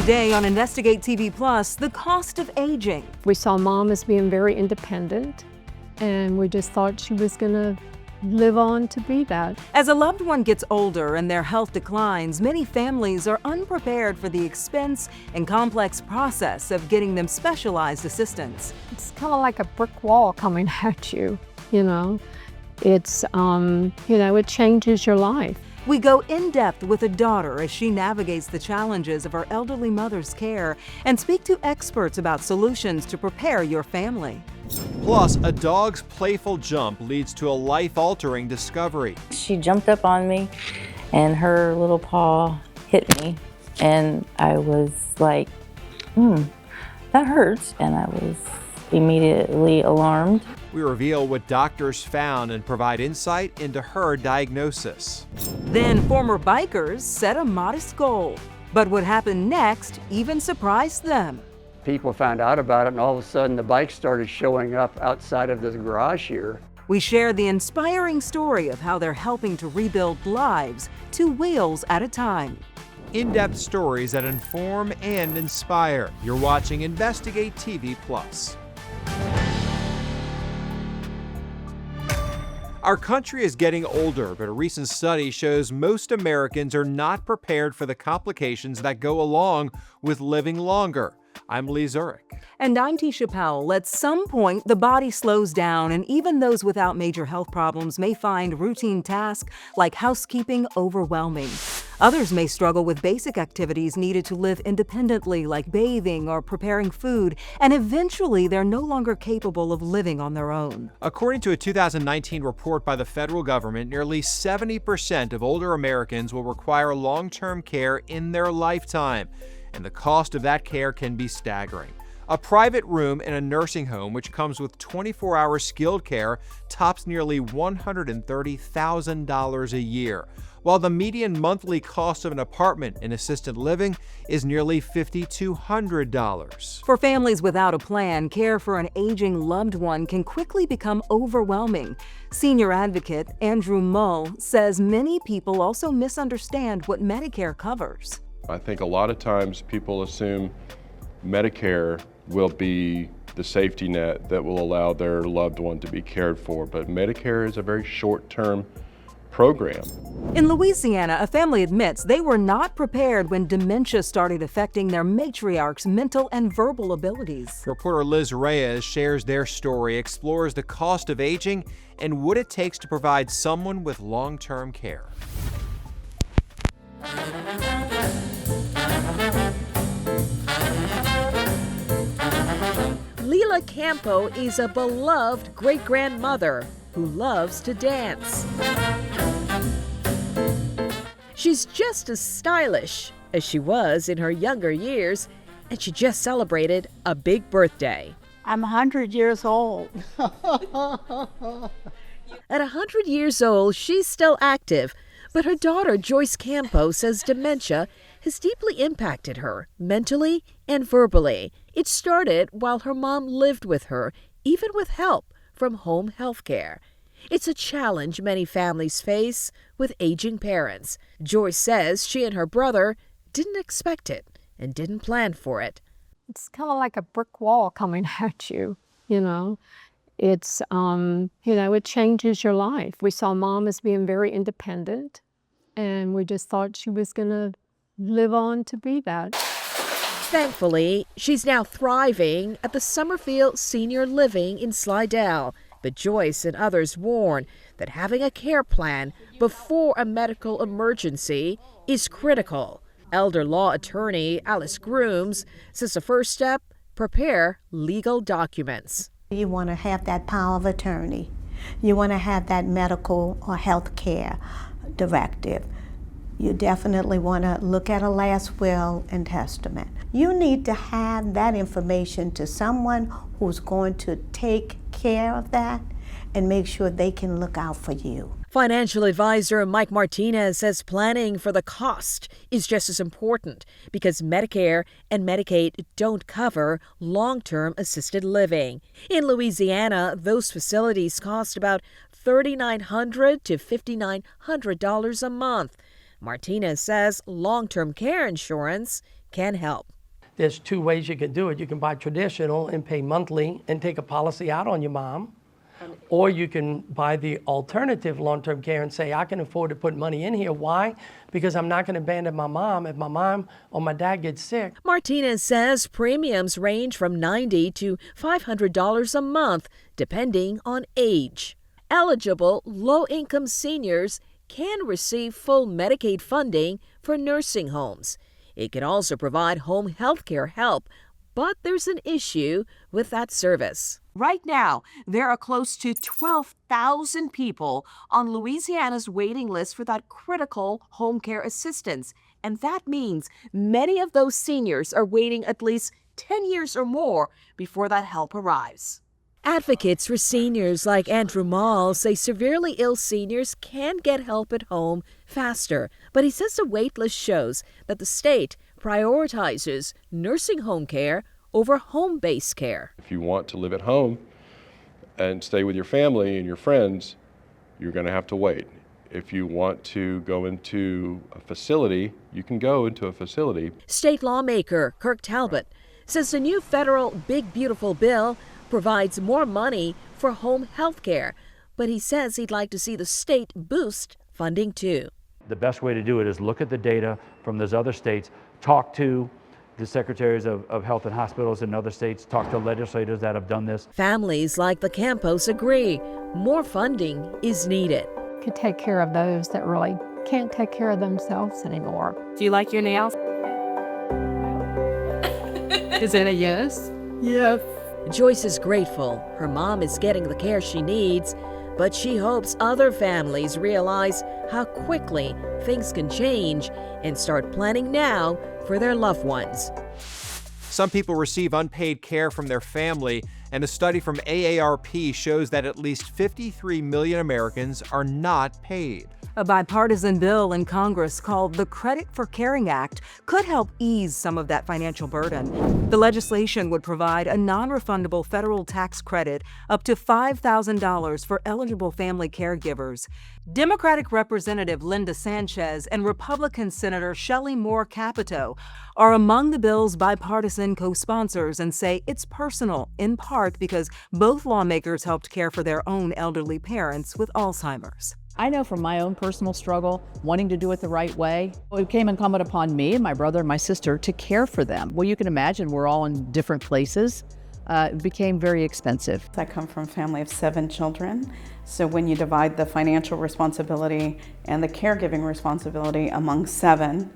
Today on Investigate TV Plus, the cost of aging. We saw Mom as being very independent, and we just thought she was going to live on to be that. As a loved one gets older and their health declines, many families are unprepared for the expense and complex process of getting them specialized assistance. It's kind of like a brick wall coming at you, you know. It's, it changes your life. We go in-depth with a daughter as she navigates the challenges of her elderly mother's care and speak to experts about solutions to prepare your family. Plus, a dog's playful jump leads to a life-altering discovery. She jumped up on me and her little paw hit me, and I was like, that hurts, and I was immediately alarmed. We reveal what doctors found and provide insight into her diagnosis. Then former bikers set a modest goal. But what happened next even surprised them. People found out about it, and all of a sudden the bikes started showing up outside of this garage here. We share the inspiring story of how they're helping to rebuild lives 2 wheels at a time. In-depth stories that inform and inspire. You're watching Investigate TV Plus. Our country is getting older, but a recent study shows most Americans are not prepared for the complications that go along with living longer. I'm Lee Zurich. And I'm Tisha Powell. At some point, the body slows down, and even those without major health problems may find routine tasks like housekeeping overwhelming. Others may struggle with basic activities needed to live independently, like bathing or preparing food, and eventually they're no longer capable of living on their own. According to a 2019 report by the federal government, nearly 70% of older Americans will require long-term care in their lifetime, and the cost of that care can be staggering. A private room in a nursing home, which comes with 24-hour skilled care, tops nearly $130,000 a year, while the median monthly cost of an apartment in assisted living is nearly $5,200. For families without a plan, care for an aging loved one can quickly become overwhelming. Senior advocate Andrew Mull says many people also misunderstand what Medicare covers. I think a lot of times people assume Medicare will be the safety net that will allow their loved one to be cared for, but Medicare is a very short-term program. In Louisiana, a family admits they were not prepared when dementia started affecting their matriarch's mental and verbal abilities. Reporter Liz Reyes shares their story, explores the cost of aging, and what it takes to provide someone with long-term care. Leela Campo is a beloved great-grandmother who loves to dance. She's just as stylish as she was in her younger years, and she just celebrated a big birthday. I'm 100 years old. At 100 years old, she's still active, but her daughter Joyce Campo says dementia has deeply impacted her mentally and verbally. It started while her mom lived with her, even with help from home health care. It's a challenge many families face with aging parents. Joyce says she and her brother didn't expect it and didn't plan for it. It's kind of like a brick wall coming at you, you know. It's, it changes your life. We saw Mom as being very independent, and we just thought she was going to live on to be that. Thankfully, she's now thriving at the Summerfield Senior Living in Slidell. But Joyce and others warn that having a care plan before a medical emergency is critical. Elder law attorney Alice Grooms says the first step, prepare legal documents. You want to have that power of attorney. You want to have that medical or health care directive. You definitely want to look at a last will and testament. You need to have that information to someone who's going to take care of that and make sure they can look out for you. Financial advisor Mike Martinez says planning for the cost is just as important because Medicare and Medicaid don't cover long-term assisted living. In Louisiana, those facilities cost about $3,900 to $5,900 a month. Martinez says long-term care insurance can help. There's two ways you can do it. You can buy traditional and pay monthly and take a policy out on your mom. Or you can buy the alternative long-term care and say, I can afford to put money in here. Why? Because I'm not going to abandon my mom if my mom or my dad gets sick. Martinez says premiums range from $90 to $500 a month, depending on age. Eligible low-income seniors can receive full Medicaid funding for nursing homes. It can also provide home health care help, but there's an issue with that service. Right now, there are close to 12,000 people on Louisiana's waiting list for that critical home care assistance. And that means many of those seniors are waiting at least 10 years or more before that help arrives. Advocates for seniors like Andrew Mall say severely ill seniors can get help at home faster, but he says the wait list shows that the state prioritizes nursing home care over home-based care. If you want to live at home and stay with your family and your friends, you're going to have to wait. If you want to go into a facility, you can go into a facility. State lawmaker Kirk Talbot says the new federal Big Beautiful Bill provides more money for home health care, but he says he'd like to see the state boost funding too. The best way to do it is look at the data from those other states, talk to the secretaries of health and hospitals in other states, talk to legislators that have done this. Families like the Campos agree more funding is needed. Could take care of those that really can't take care of themselves anymore. Do you like your nails? Is it a yes? Yes. Joyce is grateful her mom is getting the care she needs, but she hopes other families realize how quickly things can change and start planning now for their loved ones. Some people receive unpaid care from their family, and a study from AARP shows that at least 53 million Americans are not paid. A bipartisan bill in Congress called the Credit for Caring Act could help ease some of that financial burden. The legislation would provide a non-refundable federal tax credit up to $5,000 for eligible family caregivers. Democratic Representative Linda Sanchez and Republican Senator Shelley Moore Capito are among the bill's bipartisan co-sponsors and say it's personal, in part because both lawmakers helped care for their own elderly parents with Alzheimer's. I know from my own personal struggle, wanting to do it the right way, it became incumbent upon me and my brother and my sister to care for them. Well, you can imagine we're all in different places. It became very expensive. I come from a family of 7 children, so when you divide the financial responsibility and the caregiving responsibility among 7,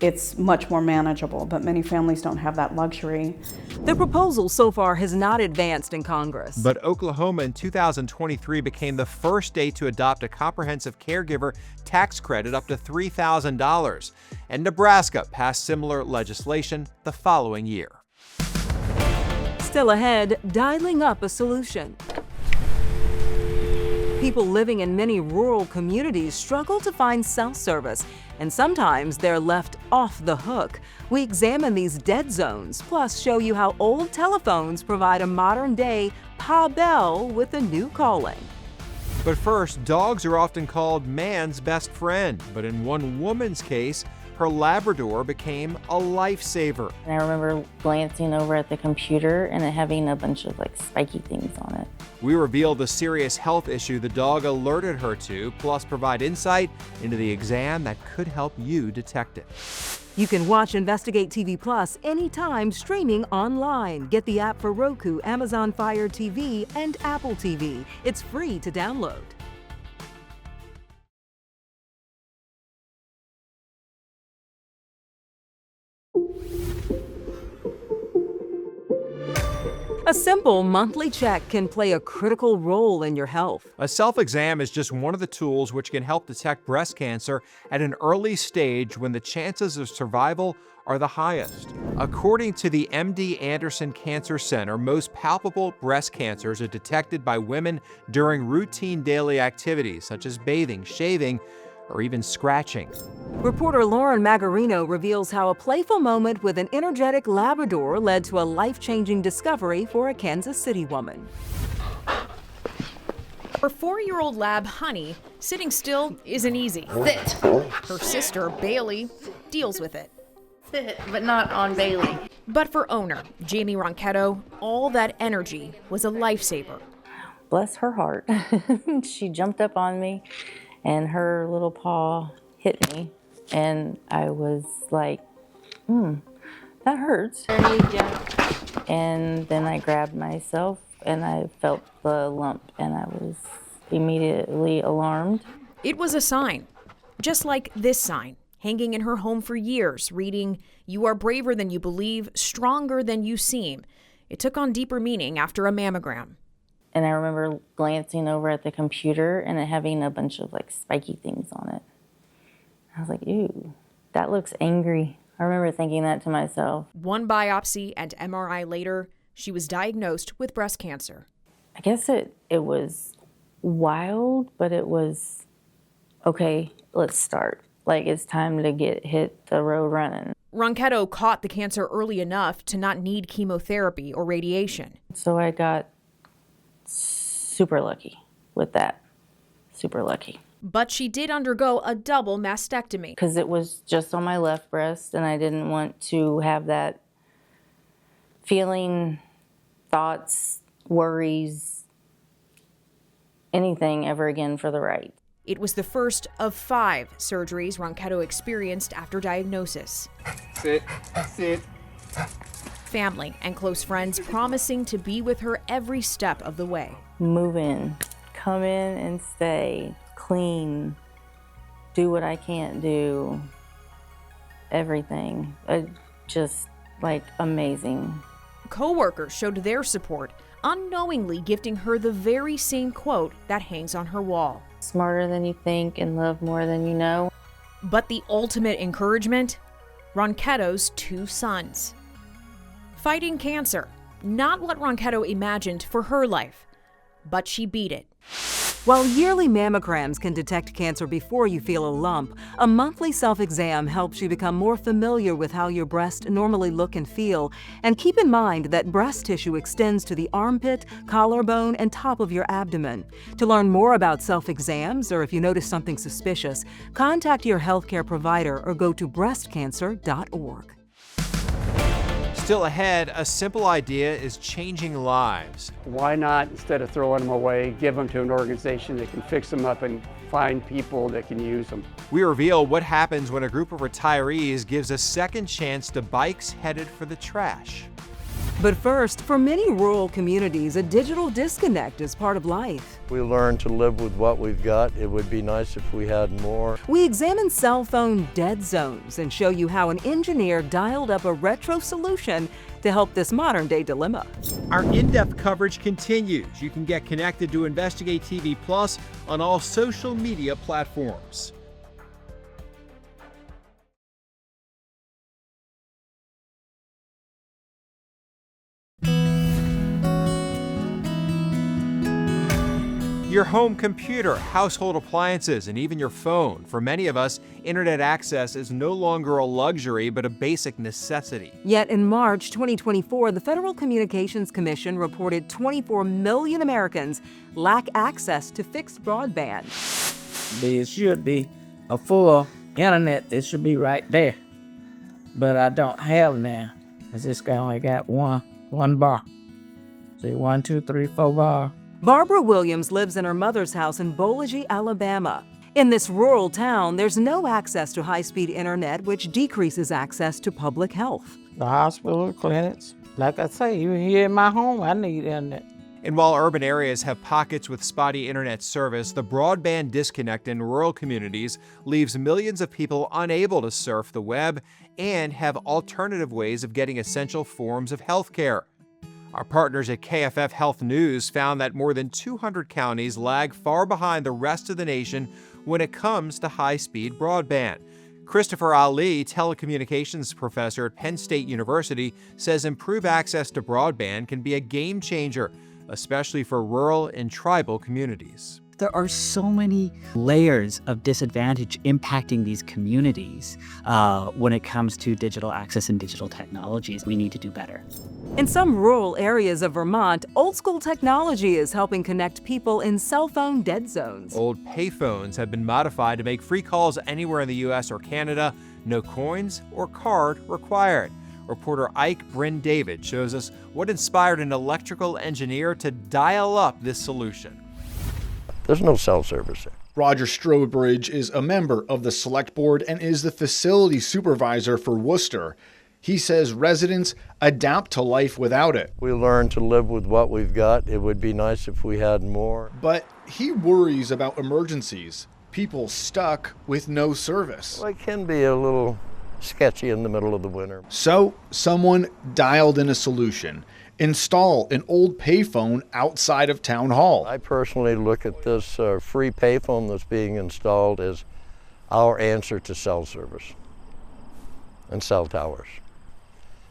it's much more manageable, but many families don't have that luxury. The proposal so far has not advanced in Congress. But Oklahoma in 2023 became the first state to adopt a comprehensive caregiver tax credit up to $3,000. And Nebraska passed similar legislation the following year. Still ahead, dialing up a solution. People living in many rural communities struggle to find cell service, and sometimes they're left off the hook. We examine these dead zones, plus show you how old telephones provide a modern-day Pa Bell with a new calling. But first, dogs are often called man's best friend, but in one woman's case, her Labrador became a lifesaver. And I remember glancing over at the computer and it having a bunch of spiky things on it. We revealed the serious health issue the dog alerted her to, plus provide insight into the exam that could help you detect it. You can watch Investigate TV Plus anytime streaming online. Get the app for Roku, Amazon Fire TV, and Apple TV. It's free to download. A simple monthly check can play a critical role in your health. A self-exam is just one of the tools which can help detect breast cancer at an early stage when the chances of survival are the highest. According to the MD Anderson Cancer Center, most palpable breast cancers are detected by women during routine daily activities such as bathing, shaving, or even scratching. Reporter Lauren Magarino reveals how a playful moment with an energetic Labrador led to a life-changing discovery for a Kansas City woman. For 4-year-old lab Honey, sitting still isn't easy. Sit. Her sister Bailey deals with it. sit, but not on Bailey. But for owner Jamie Ronquetto, all that energy was a lifesaver. Bless her heart. She jumped up on me and her little paw hit me. And I was like, that hurts. And then I grabbed myself and I felt the lump and I was immediately alarmed. It was a sign, just like this sign, hanging in her home for years, reading, "You are braver than you believe, stronger than you seem." It took on deeper meaning after a mammogram. And I remember glancing over at the computer and it having a bunch of like spiky things on it. I was like, ew, that looks angry. I remember thinking that to myself. One biopsy and MRI later, she was diagnosed with breast cancer. I guess it was wild, but it was, okay, let's start. Like, it's time to hit the road running. Ronquetto caught the cancer early enough to not need chemotherapy or radiation. So I got super lucky with that. Super lucky. But she did undergo a double mastectomy. Because it was just on my left breast, and I didn't want to have that feeling, thoughts, worries, anything ever again for the right. It was the first of 5 surgeries Ronquetto experienced after diagnosis. Sit. Family and close friends promising to be with her every step of the way. Move in, come in and stay, clean, do what I can't do, everything. Just like amazing. Co-workers showed their support, unknowingly gifting her the very same quote that hangs on her wall. Smarter than you think and love more than you know. But the ultimate encouragement? Ronquetto's 2 sons. Fighting cancer, not what Ronquetto imagined for her life, but she beat it. While yearly mammograms can detect cancer before you feel a lump, a monthly self-exam helps you become more familiar with how your breasts normally look and feel. And keep in mind that breast tissue extends to the armpit, collarbone, and top of your abdomen. To learn more about self-exams, or if you notice something suspicious, contact your healthcare provider or go to breastcancer.org. Still ahead, a simple idea is changing lives. Why not, instead of throwing them away, give them to an organization that can fix them up and find people that can use them? We reveal what happens when a group of retirees gives a second chance to bikes headed for the trash. But first, for many rural communities, a digital disconnect is part of life. We learn to live with what we've got. It would be nice if we had more. We examine cell phone dead zones and show you how an engineer dialed up a retro solution to help this modern-day dilemma. Our in-depth coverage continues. You can get connected to Investigate TV Plus on all social media platforms. Your home computer, household appliances, and even your phone. For many of us, internet access is no longer a luxury, but a basic necessity. Yet in March 2024, the Federal Communications Commission reported 24 million Americans lack access to fixed broadband. There should be a full internet that should be right there. But I don't have now, because this guy only got one bar. See, 1, 2, 3, 4 bar. Barbara Williams lives in her mother's house in Boligee, Alabama. In this rural town, there's no access to high-speed internet, which decreases access to public health. The hospital, clinics. Like I say, even here in my home, I need internet. And while urban areas have pockets with spotty internet service, the broadband disconnect in rural communities leaves millions of people unable to surf the web and have alternative ways of getting essential forms of health care. Our partners at KFF Health News found that more than 200 counties lag far behind the rest of the nation when it comes to high-speed broadband. Christopher Ali, telecommunications professor at Penn State University, says improved access to broadband can be a game changer, especially for rural and tribal communities. There are so many layers of disadvantage impacting these communities when it comes to digital access and digital technologies. We need to do better. In some rural areas of Vermont, old-school technology is helping connect people in cell phone dead zones. Old payphones have been modified to make free calls anywhere in the U.S. or Canada No coins or card required. Reporter Ike Bryn David shows us what inspired an electrical engineer to dial up this solution. There's no cell service there. Roger Strobridge is a member of the Select Board and is the facility supervisor for Worcester. He says residents adapt to life without it. We learn to live with what we've got. It would be nice if we had more. But he worries about emergencies, people stuck with no service. Well, it can be a little sketchy in the middle of the winter. So someone dialed in a solution. Install an old payphone outside of Town Hall. I personally look at this free payphone that's being installed as our answer to cell service and cell towers.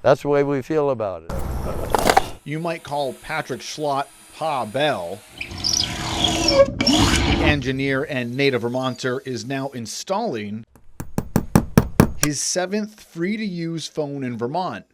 That's the way we feel about it. You might call Patrick Schlott Pa Bell. The engineer and native Vermonter is now installing his 7th free-to-use phone in Vermont.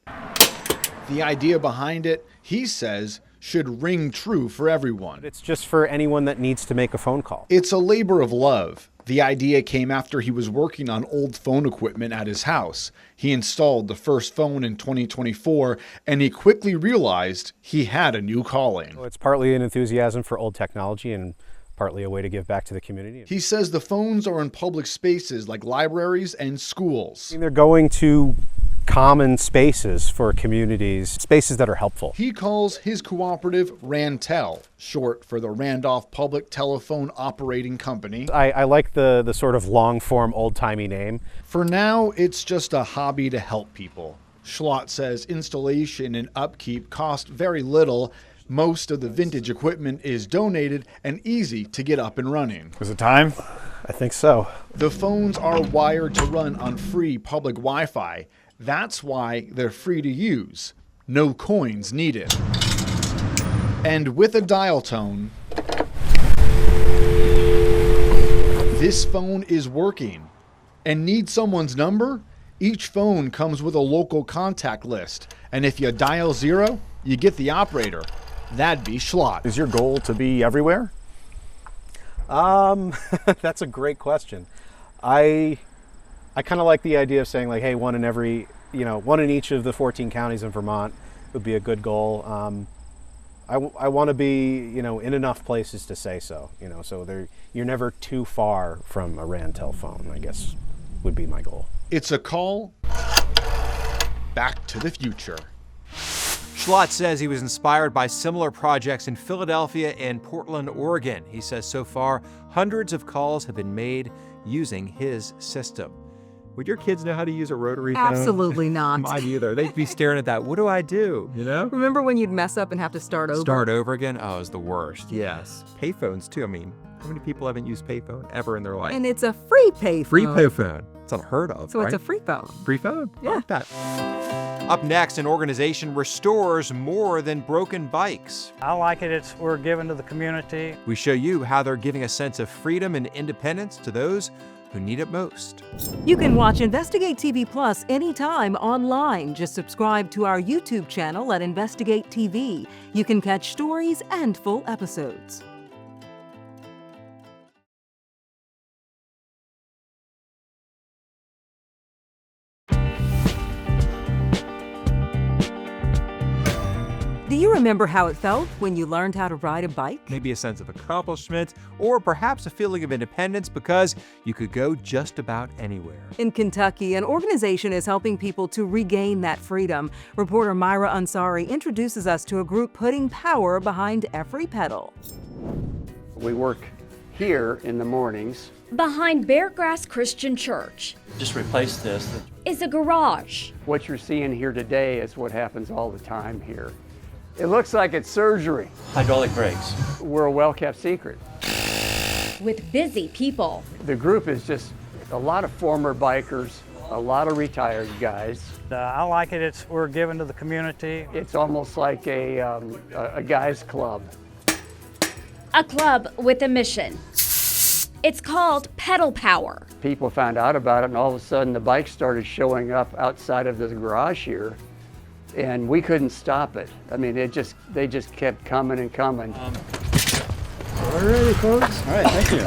The idea behind it, he says, should ring true for everyone. It's just for anyone that needs to make a phone call. It's a labor of love. The idea came after he was working on old phone equipment at his house. He installed the first phone in 2024, and he quickly realized he had a new calling. It's partly an enthusiasm for old technology and partly a way to give back to the community. He says the phones are in public spaces like libraries and schools. They're going to common spaces for communities, spaces that are helpful. He calls his cooperative Rantel, short for the Randolph Public Telephone Operating Company. I like the sort of long-form, old-timey name. For now, it's just a hobby to help people. Schlott says installation and upkeep cost very little. Most of the vintage equipment is donated and easy to get up and running. Was it time? I think so. The phones are wired to run on free public Wi-Fi. That's why they're free to use. No coins needed. And with a dial tone, this phone is working. And need someone's number? Each phone comes with a local contact list. And if you dial 0, you get the operator. That'd be Schlott. Is your goal to be everywhere? That's a great question. I kind of like the idea of saying like, hey, one in each of the 14 counties in Vermont would be a good goal. I want to be, in enough places to say so, so you're never too far from a Rantel phone, I guess would be my goal. It's a call back to the future. Schlott says he was inspired by similar projects in Philadelphia and Portland, Oregon. He says so far, hundreds of calls have been made using his system. Would your kids know how to use a rotary phone? Absolutely not. Mine either. They'd be staring at that. What do I do? Remember when you'd mess up and have to start over? Start over again? Oh, it was the worst. Yes. Payphones too. I mean, how many people haven't used payphone ever in their life? And it's a free payphone. Free payphone. It's unheard of, So right? it's a free phone. Free phone? Yeah. I like that. Up next, an organization restores more than broken bikes. I like it. We're given to the community. We show you how they're giving a sense of freedom and independence to those who need it most. You can watch Investigate TV Plus anytime online. Just subscribe to our YouTube channel at Investigate TV. You can catch stories and full episodes. Do you remember how it felt when you learned how to ride a bike? Maybe a sense of accomplishment, or perhaps a feeling of independence because you could go just about anywhere. In Kentucky, an organization is helping people to regain that freedom. Reporter Myra Ansari introduces us to a group putting power behind every pedal. We work here in the mornings. Behind Beargrass Christian Church Just replace this. is a garage. What you're seeing here today is what happens all the time here. It looks like it's surgery. Hydraulic brakes. We're a well-kept secret. With busy people. The group is just a lot of former bikers, a lot of retired guys. I like it. We're given to the community. It's almost like a guys club. A club with a mission. It's called Pedal Power. People found out about it, and all of a sudden the bikes started showing up outside of the garage here, and we couldn't stop it. I mean, they just kept coming and coming. All righty, folks. All right, thank you.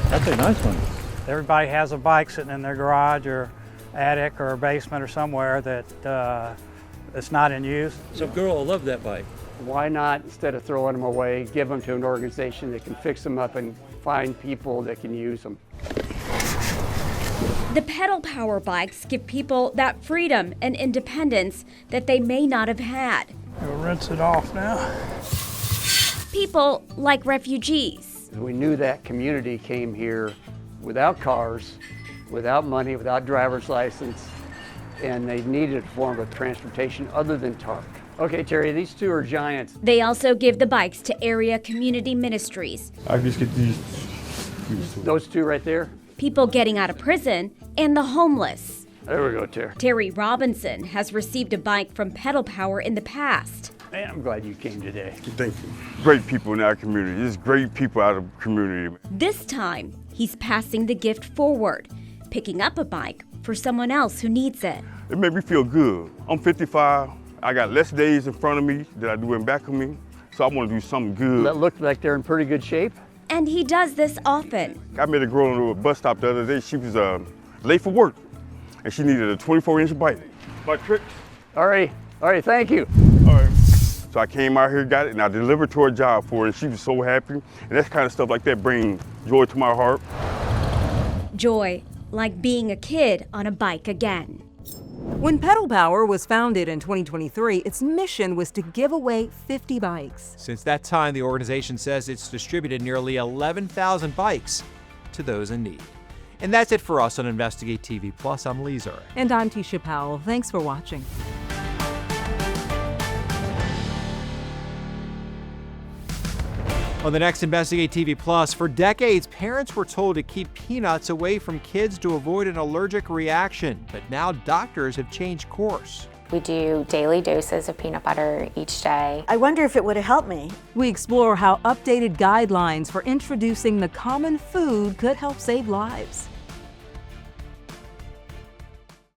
That's a nice one. Everybody has a bike sitting in their garage or attic or a basement or somewhere that it's not in use. Some girl will love that bike. Why not, instead of throwing them away, give them to an organization that can fix them up and find people that can use them? The pedal power bikes give people that freedom and independence that they may not have had. We'll rinse it off now. People like refugees. We knew that community came here without cars, without money, without driver's license, and they needed a form of transportation other than tarp. Okay, Terry, these two are giants. They also give the bikes to area community ministries. I just get these two. Those two right there? People getting out of prison and the homeless. There we go, Terry. Terry Robinson has received a bike from Pedal Power in the past. Man, I'm glad you came today. Thank you. Great people in our community. There's great people out of the community. This time, he's passing the gift forward, picking up a bike for someone else who needs it. It made me feel good. I'm 55. I got less days in front of me than I do in back of me, so I want to do something good. That looked like they're in pretty good shape. And he does this often. I met a girl on a bus stop the other day. She was late for work, and she needed a 24-inch bike. My trick. All right, thank you. All right. So I came out here, got it, and I delivered to her job for her, and she was so happy. And that's kind of stuff like that brings joy to my heart. Joy, like being a kid on a bike again. When Pedal Power was founded in 2023, its mission was to give away 50 bikes. Since that time, the organization says it's distributed nearly 11,000 bikes to those in need. And that's it for us on Investigate TV Plus. I'm Lee Zurich. And I'm Tisha Powell. Thanks for watching. On the next Investigate TV Plus, for decades, parents were told to keep peanuts away from kids to avoid an allergic reaction. But now doctors have changed course. We do daily doses of peanut butter each day. I wonder if it would have helped me. We explore how updated guidelines for introducing the common food could help save lives.